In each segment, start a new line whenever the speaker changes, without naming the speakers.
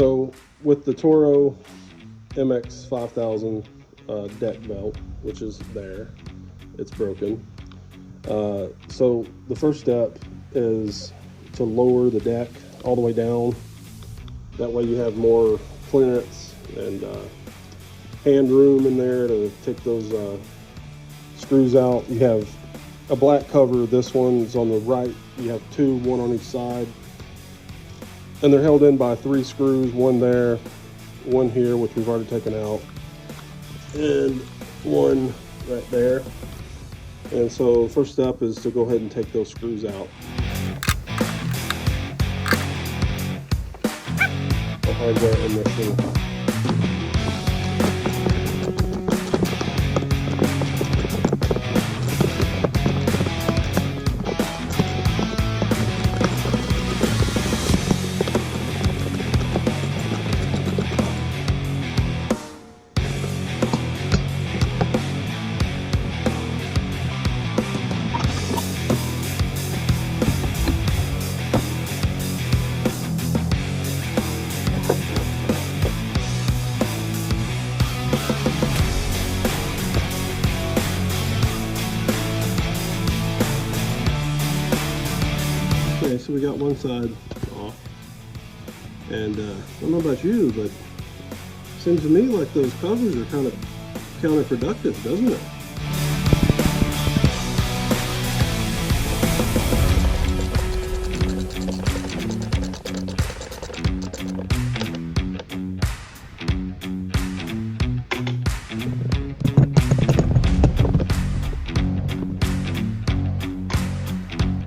So with the Toro MX5000 deck belt, which is there, it's broken. So the first step is to lower the deck all the way down. That way you have more clearance and hand room in there to take those screws out. You have a black cover. This one's on the right. You have two, one on each side. And they're held in by 3 screws, one there, one here, which we've already taken out, and one right there. And so first step is to go ahead and take those screws out. The hardware in this thing. Okay, so we got one side off, and I don't know about you, but it seems to me like those covers are kind of counterproductive, doesn't it?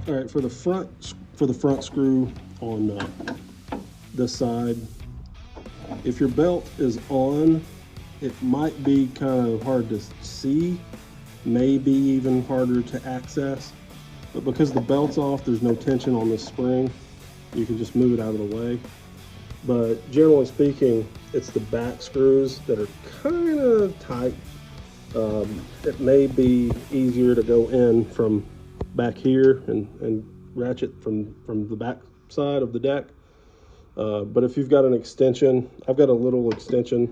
All right, for the front screw on this side, if your belt is on, it might be kind of hard to see, maybe even harder to access, but because the belt's off, there's no tension on this spring. You can just move it out of the way. But generally speaking, it's the back screws that are kind of tight. It may be easier to go in from back here and ratchet from the back side of the deck. But if you've got an extension, I've got a little extension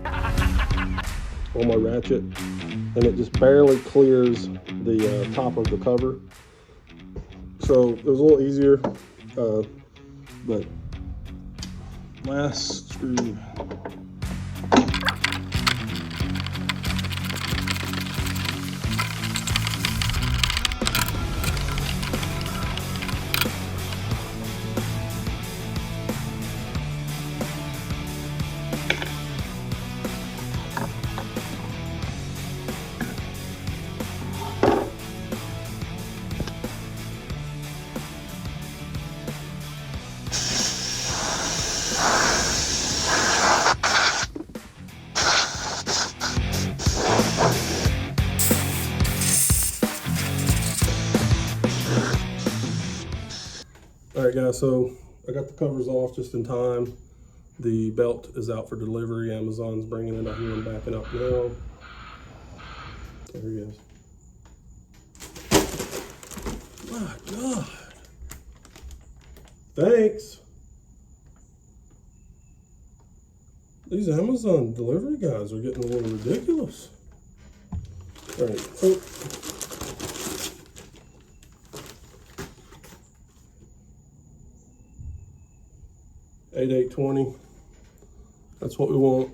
on my ratchet, and it just barely clears the top of the cover. So it was a little easier, but last screw. All right, guys, so I got the covers off just in time. The belt is out for delivery. Amazon's bringing it up here and backing up now. There he is. My God. Thanks. These Amazon delivery guys are getting a little ridiculous. All right, so $8,820. That's what we want.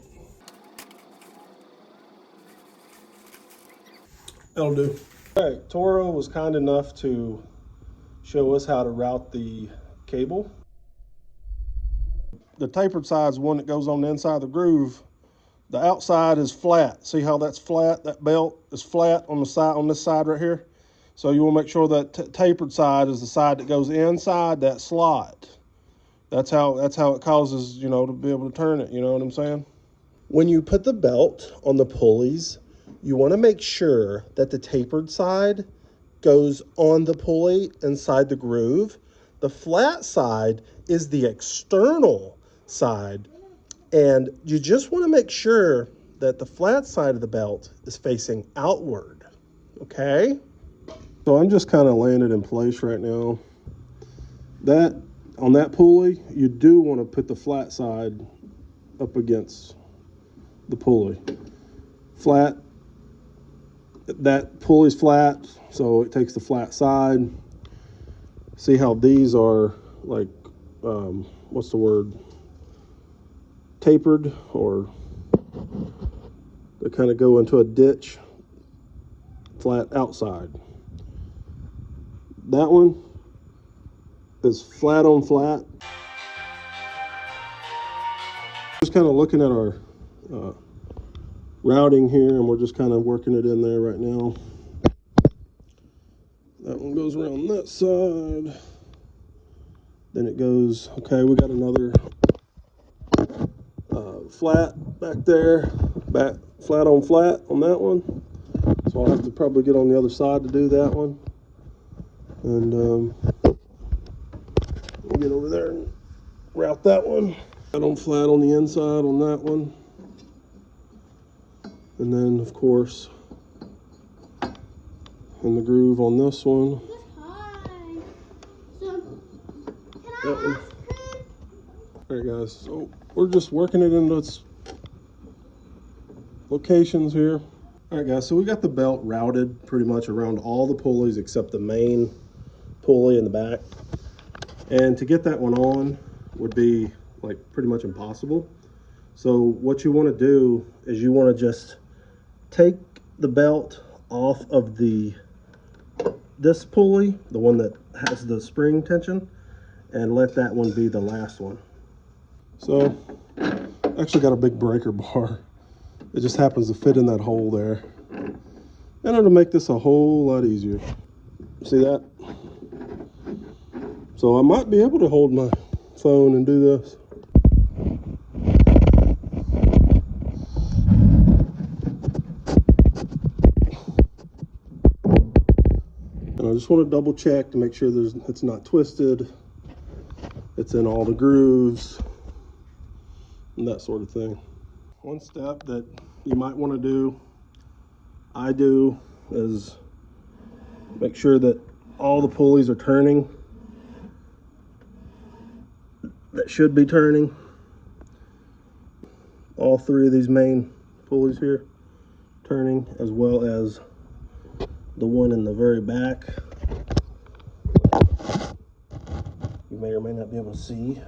That'll do. All right, Toro was kind enough to show us how to route the cable. The tapered side is one that goes on the inside of the groove. The outside is flat. See how that's flat? That belt is flat on the side, on this side right here. So you want to make sure that tapered side is the side that goes inside that slot. That's how it causes, you know, to be able to turn it, you know what I'm saying? When you put the belt on the pulleys, you want to make sure that the tapered side goes on the pulley inside the groove. The flat side is the external side, and you just want to make sure that the flat side of the belt is facing outward, okay? So I'm just kind of laying it in place right now. That on that pulley, you do want to put the flat side up against the pulley. Flat, that pulley's flat, so it takes the flat side. See how these are like, what's the word? Tapered, or they kind of go into a ditch. Flat outside. That one is flat on flat. Just kind of looking at our routing here, and we're just kind of working it in there right now. That one goes around that side. Then it goes, okay, we got another flat back there, back flat on that one. So I'll have to probably get on the other side to do that one. And we'll get over there and route that one. Flat on the inside on that one. And then, of course, in the groove on this one. That one. All right, guys, so we're just working it into its locations here. All right, guys, so we got the belt routed pretty much around all the pulleys except the main pulley in the back. And to get that one on would be like pretty much impossible. So what you want to do is you want to just take the belt off of this pulley, the one that has the spring tension, and let that one be the last one. So I actually got a big breaker bar. It just happens to fit in that hole there. And it'll make this a whole lot easier. See that? So I might be able to hold my phone and do this. And I just want to double check to make sure it's not twisted. It's in all the grooves and that sort of thing. One step that you might want to do, I do, is make sure that all the pulleys are turning. That should be turning. All three of these main pulleys here turning, as well as the one in the very back. You may or may not be able to see.